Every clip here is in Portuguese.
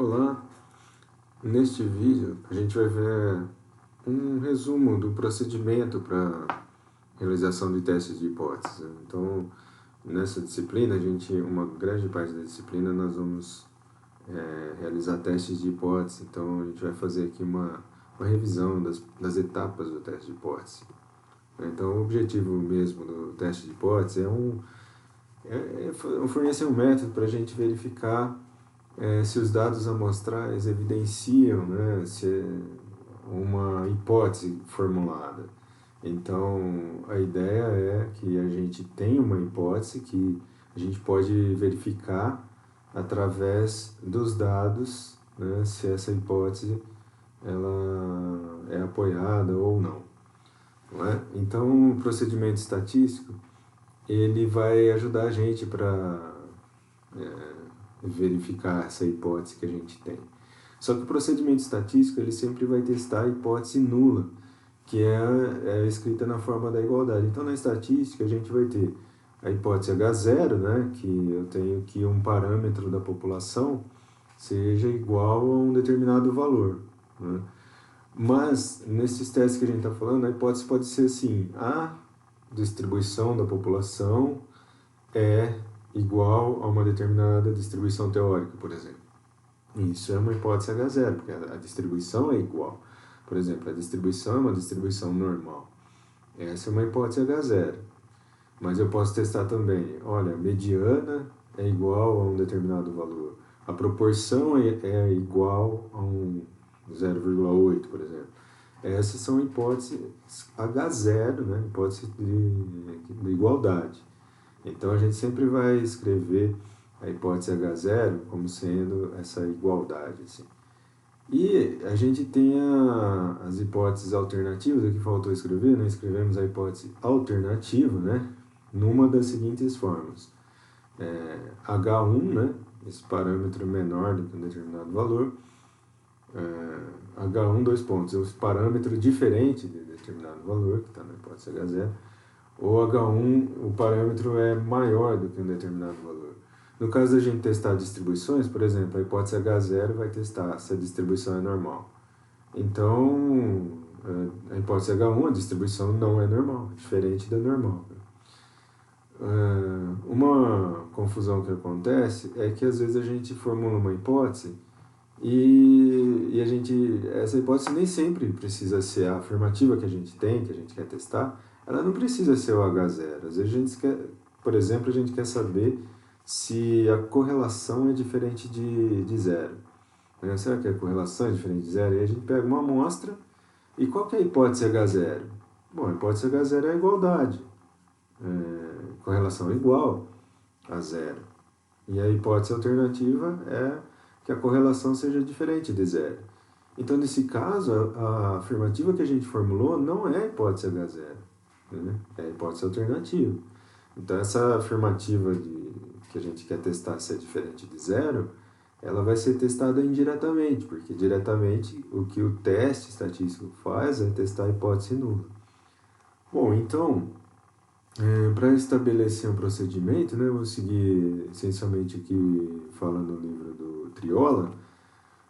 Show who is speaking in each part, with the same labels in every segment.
Speaker 1: Olá, neste vídeo a gente vai ver um resumo do procedimento para realização de testes de hipótese. Então, nessa disciplina, uma grande parte da disciplina nós vamos realizar testes de hipótese. Então, a gente vai fazer aqui uma revisão das etapas do teste de hipótese. Então, o objetivo mesmo do teste de hipótese é fornecer um método para a gente verificar se os dados amostrais evidenciam, né, se uma hipótese formulada. Então, a ideia é que a gente tem uma hipótese que a gente pode verificar através dos dados, né, se essa hipótese ela é apoiada ou não. Não é? Então, o procedimento estatístico ele vai ajudar a gente para verificar essa hipótese que a gente tem. Só que o procedimento estatístico ele sempre vai testar a hipótese nula, que é escrita na forma da igualdade. Então, na estatística, a gente vai ter a hipótese H0, né, que eu tenho que um parâmetro da população seja igual a um determinado valor. Né? Mas, nesses testes que a gente está falando, a hipótese pode ser assim, a distribuição da população é igual a uma determinada distribuição teórica, por exemplo. Isso é uma hipótese H0, porque a distribuição é igual. Por exemplo, a distribuição é uma distribuição normal. Essa é uma hipótese H0. Mas eu posso testar também, olha, a mediana é igual a um determinado valor. A proporção é igual a um 0,8, por exemplo. Essas são hipóteses H0, né? Hipótese de igualdade. Então, a gente sempre vai escrever a hipótese H0 como sendo essa igualdade. Assim. E a gente tem as hipóteses alternativas, aqui faltou escrever, né? Escrevemos a hipótese alternativa, né? Numa das seguintes formas. H1, né? Esse parâmetro menor do que um determinado valor. H1, dois pontos, esse parâmetro diferente de determinado valor, que está na hipótese H0. Ou H1, o parâmetro é maior do que um determinado valor. No caso da gente testar distribuições, por exemplo, a hipótese H0 vai testar se a distribuição é normal. Então, a hipótese H1, a distribuição não é normal, é diferente da normal. Uma confusão que acontece é que às vezes a gente formula uma hipótese e essa hipótese nem sempre precisa ser a afirmativa que a gente tem, que a gente quer testar, ela não precisa ser o H0. Às vezes a gente quer, por exemplo, a gente quer saber se a correlação é diferente de zero. Será que a correlação é diferente de zero? E a gente pega uma amostra e qual que é a hipótese H0? Bom, a hipótese H0 é a igualdade. Correlação é igual a zero. E a hipótese alternativa é que a correlação seja diferente de zero. Então, nesse caso, a afirmativa que a gente formulou não é a hipótese H0, né? É a hipótese alternativa. Então, essa afirmativa que a gente quer testar se é diferente de zero, ela vai ser testada indiretamente, porque diretamente o que o teste estatístico faz é testar a hipótese nula. Bom, então, para estabelecer um procedimento, né, eu vou seguir essencialmente aqui falando no livro do Triola,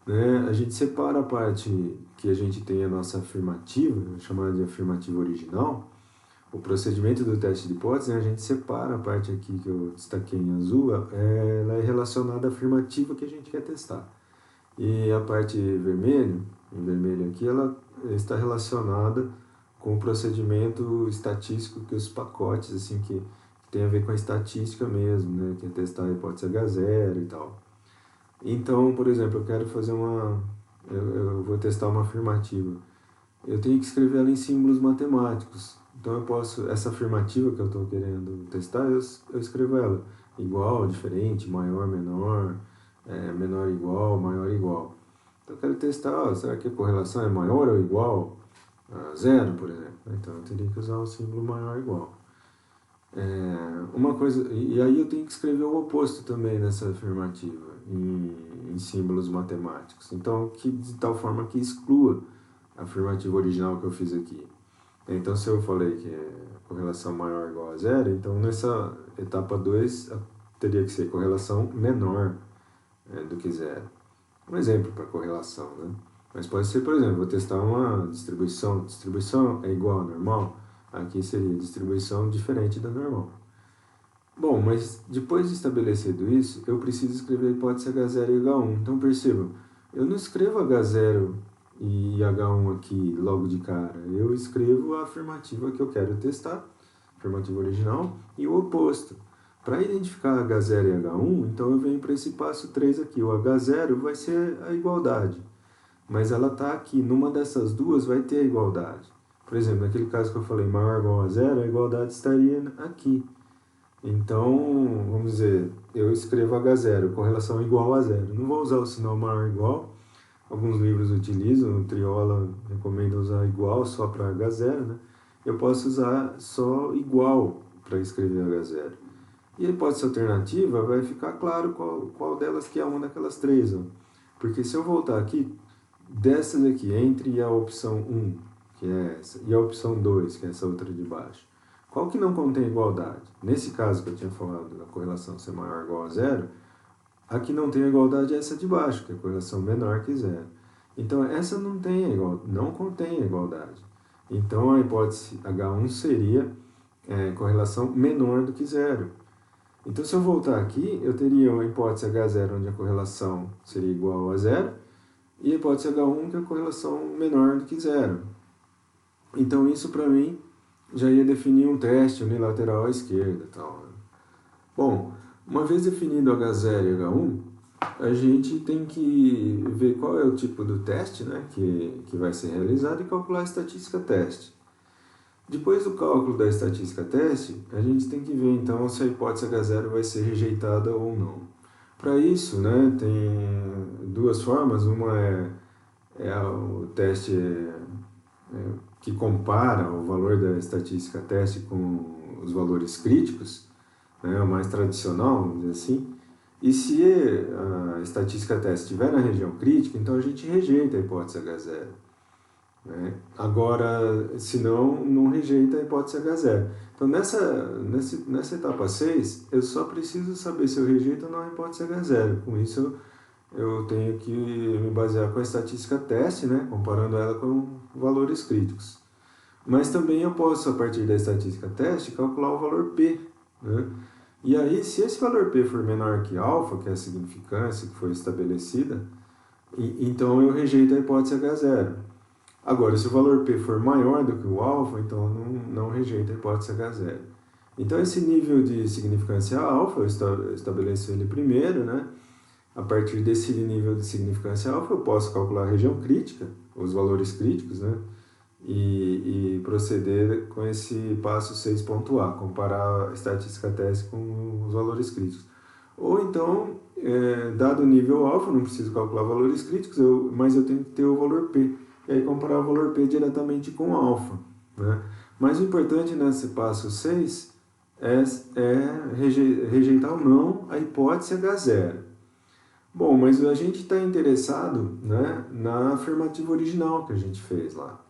Speaker 1: né, a gente separa a parte que a gente tem a nossa afirmativa, chamada de afirmativa original, o procedimento do teste de hipótese, né, a gente separa a parte aqui que eu destaquei em azul, ela é relacionada à afirmativa que a gente quer testar. E a parte vermelha, em vermelho aqui, ela está relacionada com o procedimento estatístico, que os pacotes, assim, que tem a ver com a estatística mesmo, né, que é testar a hipótese H0 e tal. Então, por exemplo, eu quero fazer eu vou testar uma afirmativa. Eu tenho que escrever ela em símbolos matemáticos. Então eu posso, essa afirmativa que eu estou querendo testar, eu escrevo ela igual, diferente, maior, menor, menor igual, maior igual. Então eu quero testar, será que a correlação é maior ou igual a zero, por exemplo? Então eu teria que usar o símbolo maior ou igual. Uma coisa, e aí eu tenho que escrever o oposto também nessa afirmativa, em símbolos matemáticos. Então, de tal forma que exclua a afirmativa original que eu fiz aqui. Então, se eu falei que a correlação maior ou igual a zero, então nessa etapa 2 teria que ser correlação menor do que zero. um exemplo para correlação, né? Mas pode ser, por exemplo, vou testar uma distribuição. Distribuição é igual a normal? Aqui seria distribuição diferente da normal. Bom, mas depois de estabelecido isso, eu preciso escrever a hipótese H0 e H1. Então percebam, eu não escrevo H0 e H1 aqui logo de cara. Eu escrevo a afirmativa que eu quero testar, afirmativa original, e o oposto. Para identificar H0 e H1, então eu venho para esse passo 3 aqui. O H0 vai ser a igualdade, mas ela está aqui. Numa dessas duas vai ter a igualdade. Por exemplo, naquele caso que eu falei maior ou igual a zero, a igualdade estaria aqui. Então, vamos dizer, eu escrevo H0, correlação igual a zero. Não vou usar o sinal maior ou igual. Alguns livros utilizam, o Triola recomenda usar igual só para H0, né? Eu posso usar só igual para escrever H0. E a hipótese alternativa vai ficar claro qual delas que é uma daquelas três. Ó. Porque se eu voltar aqui, dessas aqui, entre a opção 1, que é essa, e a opção 2, que é essa outra de baixo, qual que não contém igualdade? Nesse caso que eu tinha falado da correlação ser maior ou igual a zero, a que não tem igualdade é essa de baixo, que é a correlação menor que zero. Então essa não contém a igualdade. Então a hipótese H1 seria correlação menor do que zero. Então se eu voltar aqui, eu teria a hipótese H0 onde a correlação seria igual a zero e a hipótese H1 que é a correlação menor do que zero. Então isso para mim já ia definir um teste unilateral à esquerda. Tal. Bom, uma vez definido H0 e H1, a gente tem que ver qual é o tipo do teste, né, que vai ser realizado e calcular a estatística teste. Depois do cálculo da estatística teste, a gente tem que ver então se a hipótese H0 vai ser rejeitada ou não. Para isso, né, tem duas formas. Uma é o teste que compara o valor da estatística teste com os valores críticos, né, o mais tradicional, vamos dizer assim. E se a estatística teste estiver na região crítica, então a gente rejeita a hipótese H0. Né? Agora, se não rejeita a hipótese H0. Então, nessa etapa 6, eu só preciso saber se eu rejeito ou não a hipótese H0. Com isso, eu tenho que me basear com a estatística teste, né? Comparando ela com valores críticos. Mas também eu posso, a partir da estatística teste, calcular o valor P. Né? E aí, se esse valor P for menor que alfa, que é a significância que foi estabelecida, então eu rejeito a hipótese H0. Agora, se o valor P for maior do que o alfa, então não rejeita a hipótese H0. Então, esse nível de significância alfa, eu estabeleço ele primeiro, né? A partir desse nível de significância alfa, eu posso calcular a região crítica, os valores críticos, né? E proceder com esse passo 6.A, comparar a estatística teste com os valores críticos. Ou então, dado o nível alfa, não preciso calcular valores críticos, mas eu tenho que ter o valor P. E aí comparar o valor P diretamente com alfa. Né? Mas o importante nesse passo 6 é rejeitar ou não a hipótese H0. Bom, mas a gente está interessado, né, na afirmativa original que a gente fez lá.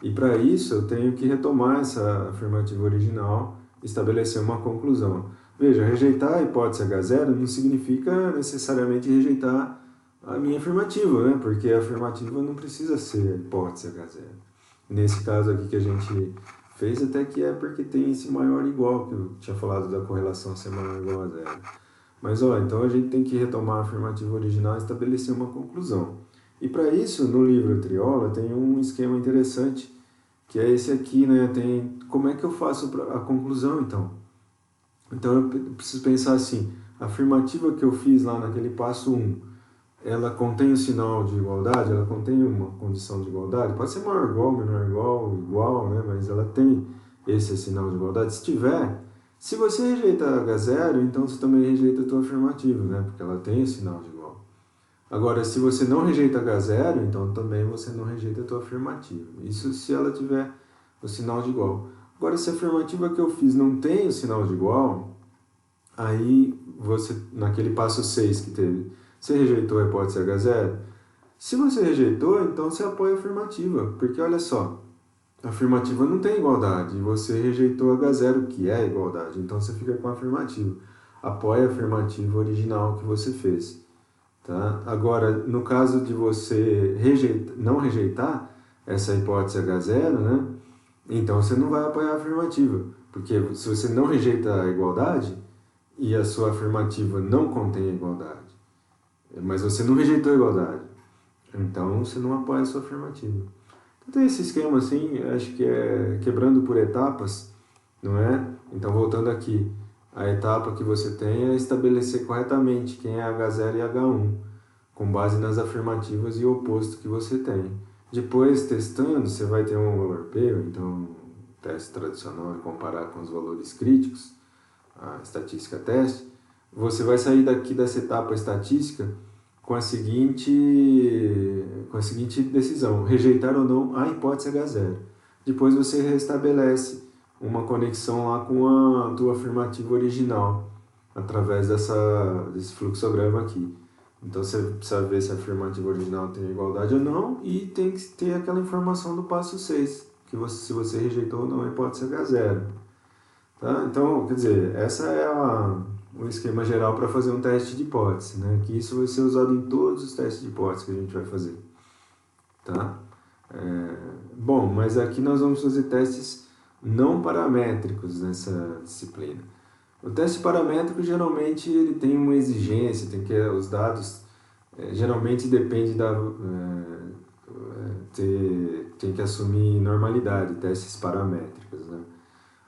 Speaker 1: E para isso eu tenho que retomar essa afirmativa original e estabelecer uma conclusão. Veja, rejeitar a hipótese H0 não significa necessariamente rejeitar a minha afirmativa, né? Porque a afirmativa não precisa ser a hipótese H0. Nesse caso aqui que a gente fez, até que é porque tem esse maior igual, que eu tinha falado da correlação ser maior ou igual a zero. Mas, então a gente tem que retomar a afirmativa original e estabelecer uma conclusão. E para isso, no livro Triola, tem um esquema interessante, que é esse aqui, né? Tem como é que eu faço a conclusão, então? Então eu preciso pensar assim, a afirmativa que eu fiz lá naquele passo 1, ela contém o sinal de igualdade, ela contém uma condição de igualdade, pode ser maior igual, menor igual, igual, né? Mas ela tem esse sinal de igualdade. Se tiver, se você rejeita H0, então você também rejeita a tua afirmativa, né? Porque ela tem o sinal de igual. Agora, se você não rejeita H0, então também você não rejeita a tua afirmativa. Isso se ela tiver o sinal de igual. Agora, se a afirmativa que eu fiz não tem o sinal de igual, aí você, naquele passo 6 que teve, você rejeitou a hipótese H0? Se você rejeitou, então você apoia a afirmativa, porque olha só, a afirmativa não tem igualdade, e você rejeitou H0, que é a igualdade, então você fica com a afirmativa. Apoia a afirmativa original que você fez. Tá? Agora, no caso de você não rejeitar essa hipótese H0, né? Então você não vai apoiar a afirmativa, porque se você não rejeita a igualdade e a sua afirmativa não contém a igualdade, mas você não rejeitou a igualdade, então você não apoia a sua afirmativa. Então tem esse esquema assim, acho que é quebrando por etapas, não é? Então voltando aqui, a etapa que você tem é estabelecer corretamente quem é H0 e H1, com base nas afirmativas e o oposto que você tem. Depois, testando, você vai ter um valor P, ou então um teste tradicional e comparar com os valores críticos, a estatística teste. Você vai sair daqui dessa etapa estatística com a seguinte decisão: rejeitar ou não a hipótese H0. Depois você restabelece uma conexão lá com a tua afirmativa original, através desse fluxograma aqui. Então você precisa ver se a afirmativa original tem igualdade ou não, e tem que ter aquela informação do passo 6, se você rejeitou ou não a hipótese H0. Tá? Então, quer dizer, essa é o esquema geral para fazer um teste de hipótese, né? Que isso vai ser usado em todos os testes de hipótese que a gente vai fazer. Tá? Bom, mas aqui nós vamos fazer testes não paramétricos nessa disciplina. O teste paramétrico geralmente ele tem uma exigência, tem que os dados geralmente depende tem que assumir normalidade, testes paramétricos, né?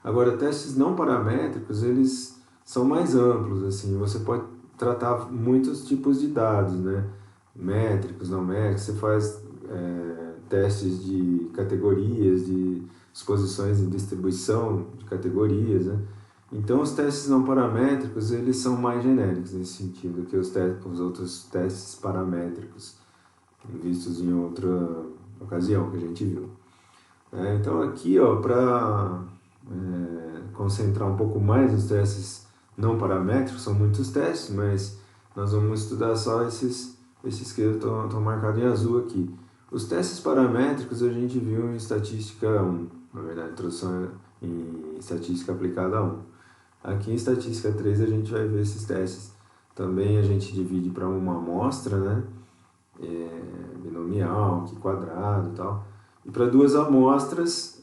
Speaker 1: Agora, testes não paramétricos, eles são mais amplos, assim, você pode tratar muitos tipos de dados, né? Métricos, não métricos, você faz testes de categorias, de exposições e distribuição de categorias, né? Então, os testes não paramétricos, eles são mais genéricos nesse sentido que os outros testes paramétricos vistos em outra ocasião que a gente viu. Então, aqui, para concentrar um pouco mais nos testes não paramétricos, são muitos testes, mas nós vamos estudar só esses que estão marcados em azul aqui. Os testes paramétricos a gente viu em estatística 1, na verdade, introdução em estatística aplicada a 1. Aqui em estatística 3 a gente vai ver esses testes. Também a gente divide para uma amostra, né? Binomial, Q quadrado e tal. E para duas amostras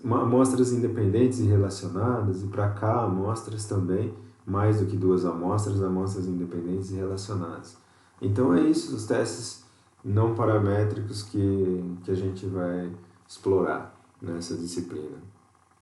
Speaker 1: independentes e relacionadas, e para cá amostras também, mais do que duas amostras independentes e relacionadas. Então é isso, os testes não paramétricos que a gente vai explorar nessa disciplina.